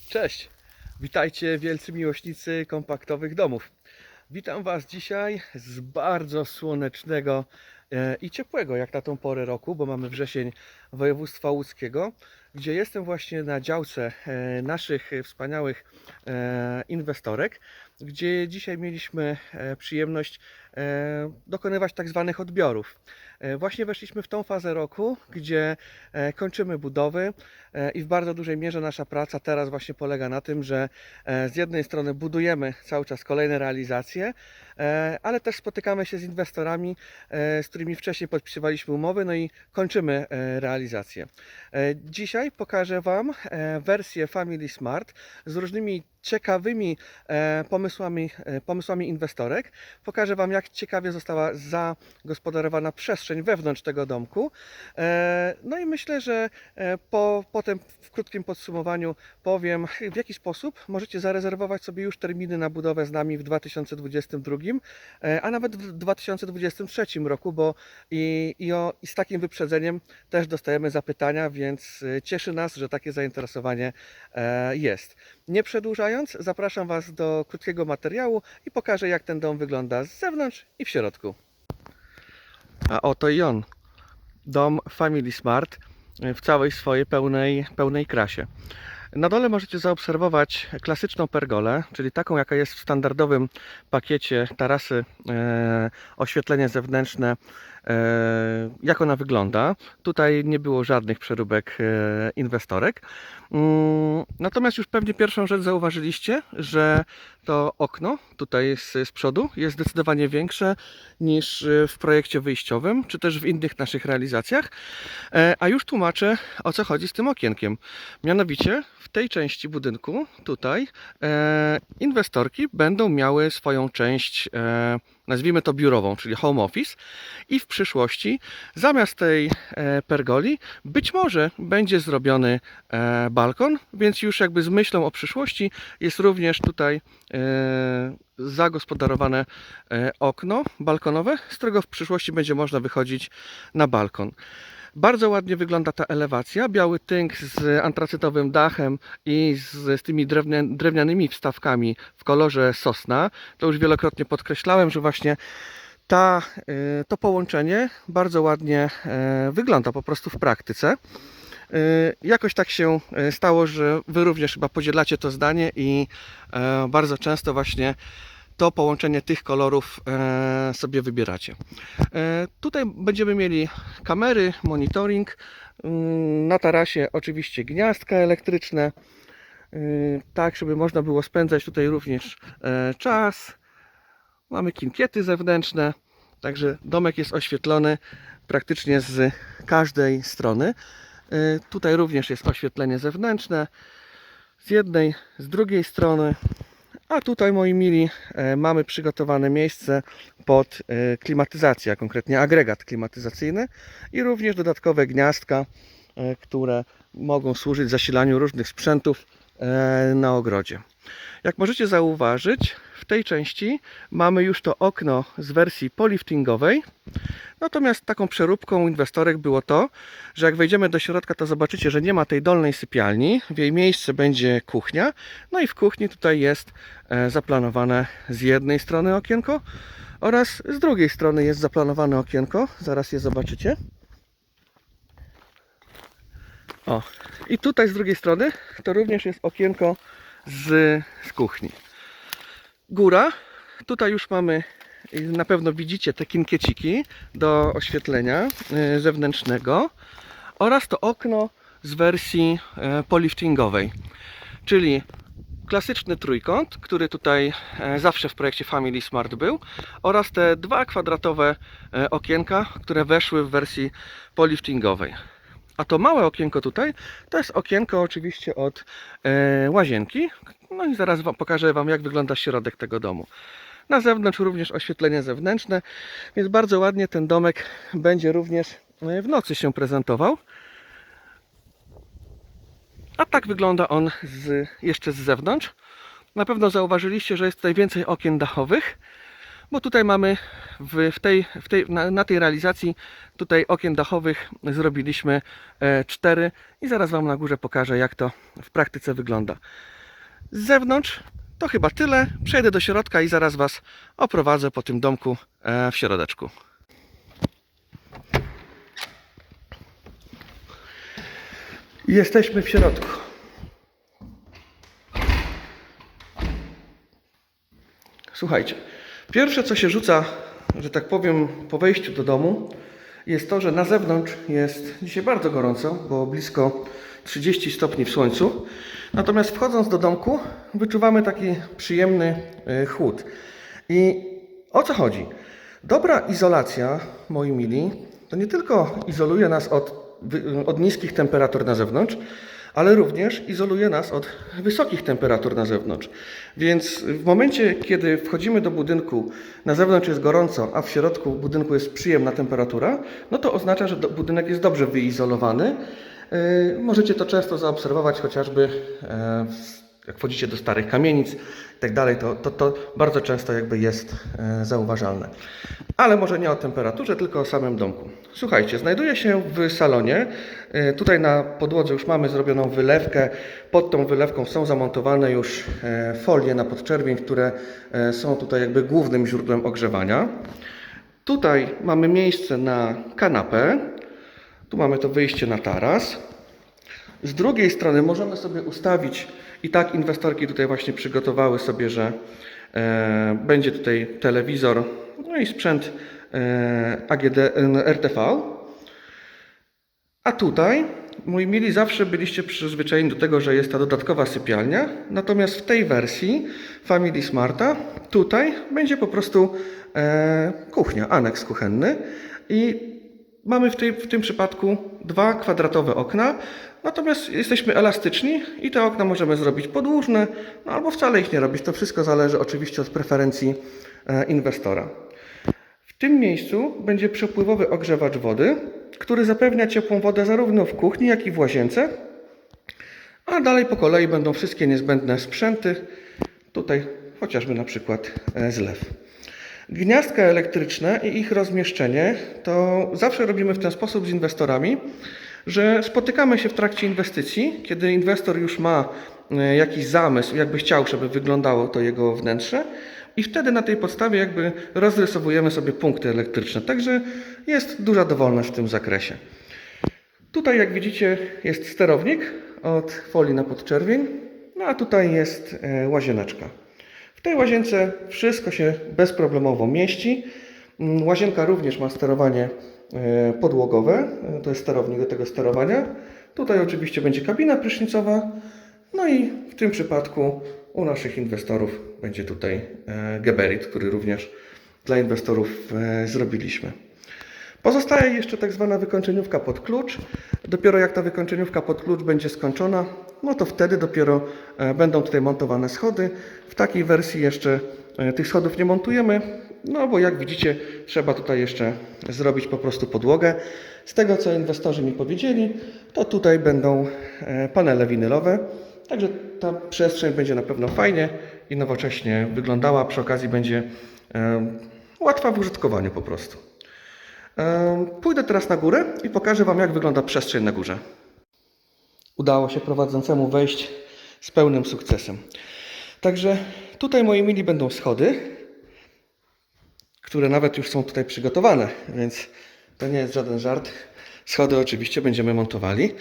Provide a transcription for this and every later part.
Cześć! Witajcie wielcy miłośnicy kompaktowych domów. Witam Was dzisiaj z bardzo słonecznego i ciepłego jak na tą porę roku, bo mamy wrzesień województwa łódzkiego, gdzie jestem właśnie na działce naszych wspaniałych inwestorek, gdzie dzisiaj mieliśmy przyjemność dokonywać tak zwanych odbiorów. Właśnie weszliśmy w tą fazę roku, gdzie kończymy budowy i w bardzo dużej mierze nasza praca teraz właśnie polega na tym, że z jednej strony budujemy cały czas kolejne realizacje, ale też spotykamy się z inwestorami, z którymi wcześniej podpisywaliśmy umowy, no i kończymy realizację. Dzisiaj pokażę Wam wersję Family Smart z różnymi ciekawymi pomysłami inwestorek. Pokażę Wam, jak ciekawie została zagospodarowana przestrzeń wewnątrz tego domku. No i myślę, że potem w krótkim podsumowaniu powiem, w jaki sposób możecie zarezerwować sobie już terminy na budowę z nami w 2022, a nawet w 2023 roku, bo i z takim wyprzedzeniem też dostajemy zapytania, więc cieszy nas, że takie zainteresowanie jest. Nie przedłużając, zapraszam Was do krótkiego materiału i pokażę, jak ten dom wygląda z zewnątrz i w środku. A oto i on. Dom Family Smart w całej swojej pełnej krasie. Na dole możecie zaobserwować klasyczną pergolę, czyli taką, jaka jest w standardowym pakiecie tarasy, oświetlenie zewnętrzne, jak ona wygląda. Tutaj nie było żadnych przeróbek inwestorek. Natomiast już pewnie pierwszą rzecz zauważyliście, że to okno tutaj z przodu jest zdecydowanie większe niż w projekcie wyjściowym, czy też w innych naszych realizacjach. A już tłumaczę, o co chodzi z tym okienkiem. Mianowicie w tej części budynku tutaj inwestorki będą miały swoją część, nazwijmy to biurową, czyli home office, i w przyszłości zamiast tej pergoli być może będzie zrobiony balkon, więc już jakby z myślą o przyszłości jest również tutaj zagospodarowane okno balkonowe, z którego w przyszłości będzie można wychodzić na balkon. Bardzo ładnie wygląda ta elewacja, biały tynk z antracytowym dachem i z tymi drewnianymi wstawkami w kolorze sosna. To już wielokrotnie podkreślałem, że właśnie to połączenie bardzo ładnie wygląda po prostu w praktyce. Jakoś tak się stało, że Wy również chyba podzielacie to zdanie i bardzo często właśnie to połączenie tych kolorów sobie wybieracie. Tutaj będziemy mieli kamery, monitoring, na tarasie oczywiście gniazdka elektryczne, tak żeby można było spędzać tutaj również czas. Mamy kinkiety zewnętrzne, także domek jest oświetlony praktycznie z każdej strony. Tutaj również jest oświetlenie zewnętrzne z jednej, z drugiej strony. A tutaj, moi mili, mamy przygotowane miejsce pod klimatyzację, a konkretnie agregat klimatyzacyjny i również dodatkowe gniazdka, które mogą służyć zasilaniu różnych sprzętów na ogrodzie. Jak możecie zauważyć, w tej części mamy już to okno z wersji poliftingowej. Natomiast taką przeróbką inwestorek było to, że jak wejdziemy do środka, to zobaczycie, że nie ma tej dolnej sypialni. W jej miejsce będzie kuchnia. No i w kuchni tutaj jest zaplanowane z jednej strony okienko oraz z drugiej strony jest zaplanowane okienko. Zaraz je zobaczycie. O, i tutaj z drugiej strony to również jest okienko z kuchni. Góra, tutaj już mamy, na pewno widzicie te kinkieciki do oświetlenia zewnętrznego oraz to okno z wersji poliftingowej, czyli klasyczny trójkąt, który tutaj zawsze w projekcie Family Smart był, oraz te dwa kwadratowe okienka, które weszły w wersji poliftingowej. A to małe okienko tutaj, to jest okienko oczywiście od łazienki. No i zaraz pokażę Wam, jak wygląda środek tego domu. Na zewnątrz również oświetlenie zewnętrzne, więc bardzo ładnie ten domek będzie również w nocy się prezentował. A tak wygląda on jeszcze z zewnątrz. Na pewno zauważyliście, że jest tutaj więcej okien dachowych. bo tutaj mamy na tej realizacji tutaj okien dachowych zrobiliśmy 4 i zaraz Wam na górze pokażę, jak to w praktyce wygląda. Z zewnątrz to chyba tyle. Przejdę do środka i zaraz Was oprowadzę po tym domku w środeczku. Jesteśmy w środku. Słuchajcie, pierwsze co się rzuca, że tak powiem, po wejściu do domu, jest to, że na zewnątrz jest dzisiaj bardzo gorąco, bo blisko 30 stopni w słońcu. Natomiast wchodząc do domku wyczuwamy taki przyjemny chłód. I o co chodzi? Dobra izolacja, moi mili, to nie tylko izoluje nas od niskich temperatur na zewnątrz, ale również izoluje nas od wysokich temperatur na zewnątrz. Więc w momencie, kiedy wchodzimy do budynku, na zewnątrz jest gorąco, a w środku budynku jest przyjemna temperatura, no to oznacza, że budynek jest dobrze wyizolowany. Możecie to często zaobserwować, chociażby jak wchodzicie do starych kamienic i tak dalej, to bardzo często jakby jest zauważalne. Ale może nie o temperaturze, tylko o samym domku. Słuchajcie, znajduję się w salonie. Tutaj na podłodze już mamy zrobioną wylewkę. Pod tą wylewką są zamontowane już folie na podczerwień, które są tutaj jakby głównym źródłem ogrzewania. Tutaj mamy miejsce na kanapę. Tu mamy to wyjście na taras. Z drugiej strony możemy sobie ustawić, i tak inwestorki tutaj właśnie przygotowały sobie, że będzie tutaj telewizor, no i sprzęt AGD, RTV. A tutaj, moi mili, zawsze byliście przyzwyczajeni do tego, że jest ta dodatkowa sypialnia. Natomiast w tej wersji Family Smarta tutaj będzie po prostu kuchnia, aneks kuchenny. I mamy w tym przypadku 2 kwadratowe okna, natomiast jesteśmy elastyczni i te okna możemy zrobić podłużne, no albo wcale ich nie robić. To wszystko zależy oczywiście od preferencji inwestora. W tym miejscu będzie przepływowy ogrzewacz wody, który zapewnia ciepłą wodę zarówno w kuchni, jak i w łazience, a dalej po kolei będą wszystkie niezbędne sprzęty, tutaj chociażby na przykład zlew. Gniazdka elektryczne i ich rozmieszczenie to zawsze robimy w ten sposób z inwestorami, że spotykamy się w trakcie inwestycji, kiedy inwestor już ma jakiś zamysł, jakby chciał, żeby wyglądało to jego wnętrze, i wtedy na tej podstawie jakby rozrysowujemy sobie punkty elektryczne. Także jest duża dowolność w tym zakresie. Tutaj, jak widzicie, jest sterownik od folii na podczerwień, no a tutaj jest łazieneczka. W tej łazience wszystko się bezproblemowo mieści. Łazienka również ma sterowanie podłogowe, to jest sterownik do tego sterowania. Tutaj oczywiście będzie kabina prysznicowa, no i w tym przypadku u naszych inwestorów będzie tutaj geberit, który również dla inwestorów zrobiliśmy. Pozostaje jeszcze tak zwana wykończeniówka pod klucz. Dopiero jak ta wykończeniówka pod klucz będzie skończona, no to wtedy dopiero będą tutaj montowane schody. W takiej wersji jeszcze tych schodów nie montujemy, no bo jak widzicie, trzeba tutaj jeszcze zrobić po prostu podłogę. Z tego, co inwestorzy mi powiedzieli, to tutaj będą panele winylowe. Także ta przestrzeń będzie na pewno fajnie i nowocześnie wyglądała. Przy okazji będzie łatwa w użytkowaniu po prostu. Pójdę teraz na górę i pokażę Wam, jak wygląda przestrzeń na górze. Udało się prowadzącemu wejść z pełnym sukcesem. Także tutaj, moi mili, będą schody, które nawet już są tutaj przygotowane, więc to nie jest żaden żart. Schody oczywiście będziemy montowali.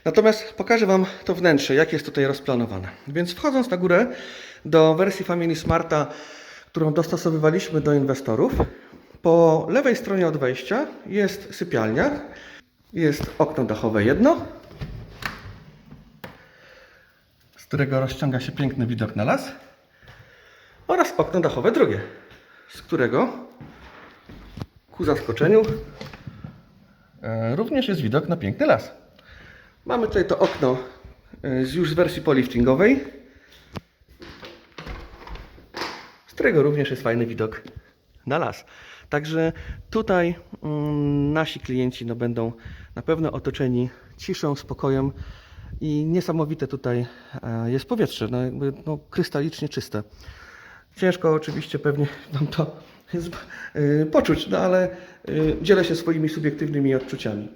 Natomiast pokażę Wam to wnętrze, jak jest tutaj rozplanowane. Więc wchodząc na górę do wersji Family Smarta, którą dostosowywaliśmy do inwestorów, po lewej stronie od wejścia jest sypialnia, jest okno dachowe jedno, z którego rozciąga się piękny widok na las, oraz okno dachowe drugie, z którego ku zaskoczeniu również jest widok na piękny las. Mamy tutaj to okno już z wersji poliftingowej, z którego również jest fajny widok na las. Także tutaj nasi klienci będą na pewno otoczeni ciszą, spokojem i niesamowite tutaj jest powietrze, krystalicznie czyste. Ciężko oczywiście pewnie Wam to poczuć, no ale dzielę się swoimi subiektywnymi odczuciami.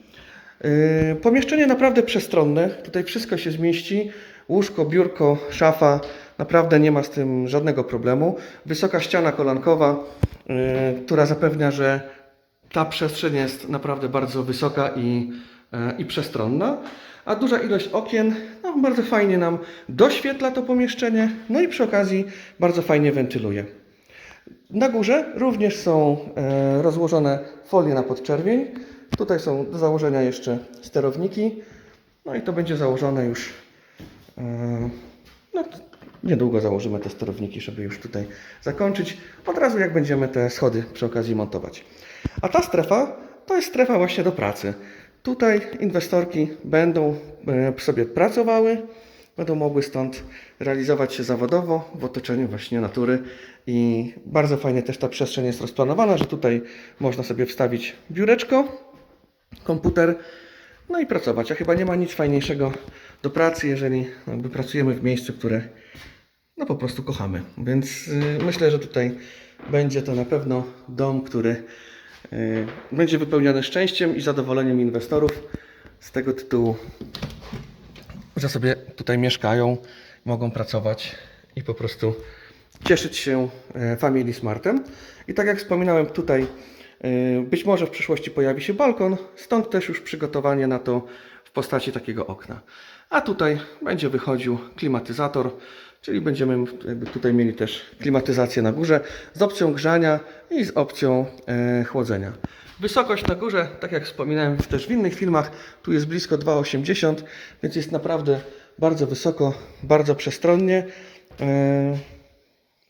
Pomieszczenie naprawdę przestronne, tutaj wszystko się zmieści, łóżko, biurko, szafa, naprawdę nie ma z tym żadnego problemu. Wysoka ściana kolankowa, która zapewnia, że ta przestrzeń jest naprawdę bardzo wysoka i przestronna, a duża ilość okien no, bardzo fajnie nam doświetla to pomieszczenie, no i przy okazji bardzo fajnie wentyluje. Na górze również są rozłożone folie na podczerwień. Tutaj są do założenia jeszcze sterowniki. No i to będzie założone już. No, niedługo założymy te sterowniki, żeby już tutaj zakończyć. Od razu jak będziemy te schody przy okazji montować. A ta strefa to jest strefa właśnie do pracy. Tutaj inwestorki będą sobie pracowały, będą mogły stąd realizować się zawodowo w otoczeniu właśnie natury i bardzo fajnie też ta przestrzeń jest rozplanowana, że tutaj można sobie wstawić biureczko, komputer, no i pracować. A chyba nie ma nic fajniejszego do pracy, jeżeli jakby pracujemy w miejscu, które no po prostu kochamy. Więc myślę, że tutaj będzie to na pewno dom, który będzie wypełniony szczęściem i zadowoleniem inwestorów z tego tytułu, że sobie tutaj mieszkają, mogą pracować i po prostu cieszyć się Family Smartem. I tak jak wspominałem, tutaj być może w przyszłości pojawi się balkon, stąd też już przygotowanie na to w postaci takiego okna. A tutaj będzie wychodził klimatyzator, czyli będziemy jakby tutaj mieli też klimatyzację na górze z opcją grzania i z opcją chłodzenia. Wysokość na górze, tak jak wspominałem też w innych filmach, tu jest blisko 2,80 m, więc jest naprawdę bardzo wysoko, bardzo przestronnie.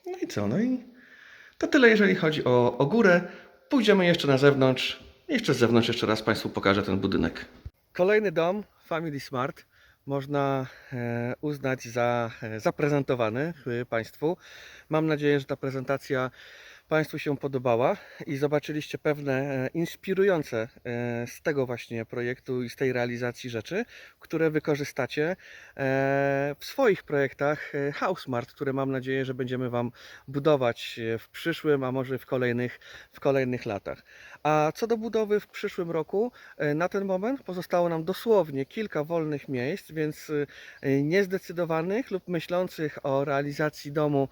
No i co? No i to tyle, jeżeli chodzi o górę. Pójdziemy jeszcze na zewnątrz. Jeszcze z zewnątrz jeszcze raz Państwu pokażę ten budynek. Kolejny dom Family Smart można uznać za zaprezentowany Państwu. Mam nadzieję, że ta prezentacja Państwu się podobała i zobaczyliście pewne inspirujące z tego właśnie projektu i z tej realizacji rzeczy, które wykorzystacie w swoich projektach HouseSmart, które mam nadzieję, że będziemy Wam budować w przyszłym, a może w kolejnych latach. A co do budowy w przyszłym roku, na ten moment pozostało nam dosłownie kilka wolnych miejsc, więc niezdecydowanych lub myślących o realizacji domu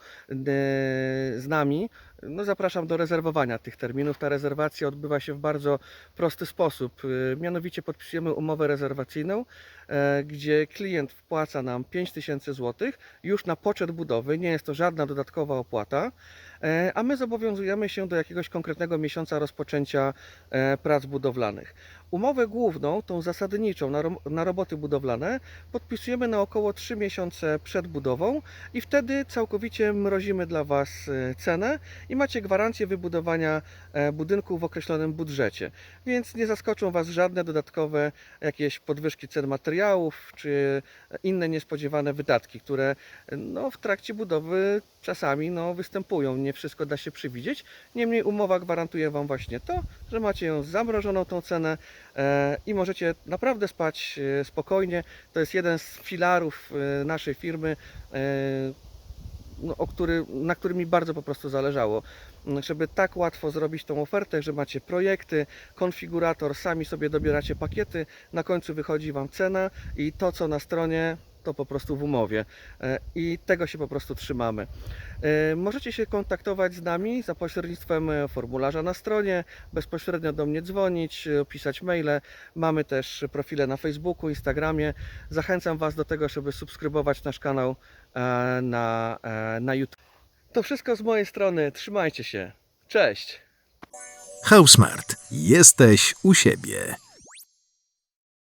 z nami, no zapraszam do rezerwowania tych terminów. Ta rezerwacja odbywa się w bardzo prosty sposób. Mianowicie podpisujemy umowę rezerwacyjną, gdzie klient wpłaca nam 5000 zł już na poczet budowy. Nie jest to żadna dodatkowa opłata, a my zobowiązujemy się do jakiegoś konkretnego miesiąca rozpoczęcia prac budowlanych. Umowę główną, tą zasadniczą na roboty budowlane podpisujemy na około 3 miesiące przed budową i wtedy całkowicie mrozimy dla Was cenę i macie gwarancję wybudowania budynku w określonym budżecie. Więc nie zaskoczą Was żadne dodatkowe jakieś podwyżki cen materiałów czy inne niespodziewane wydatki, które no, w trakcie budowy czasami no, występują. Nie wszystko da się przewidzieć. Niemniej umowa gwarantuje Wam właśnie to, że macie ją zamrożoną tą cenę i możecie naprawdę spać spokojnie. To jest jeden z filarów naszej firmy, no, na którym mi bardzo po prostu zależało, żeby tak łatwo zrobić tą ofertę, że macie projekty, konfigurator, sami sobie dobieracie pakiety, na końcu wychodzi Wam cena i to, co na stronie, to po prostu w umowie i tego się po prostu trzymamy. Możecie się kontaktować z nami za pośrednictwem formularza na stronie, bezpośrednio do mnie dzwonić, pisać maile. Mamy też profile na Facebooku, Instagramie. Zachęcam Was do tego, żeby subskrybować nasz kanał na YouTube. To wszystko z mojej strony. Trzymajcie się. Cześć! HouseSmart. Jesteś u siebie.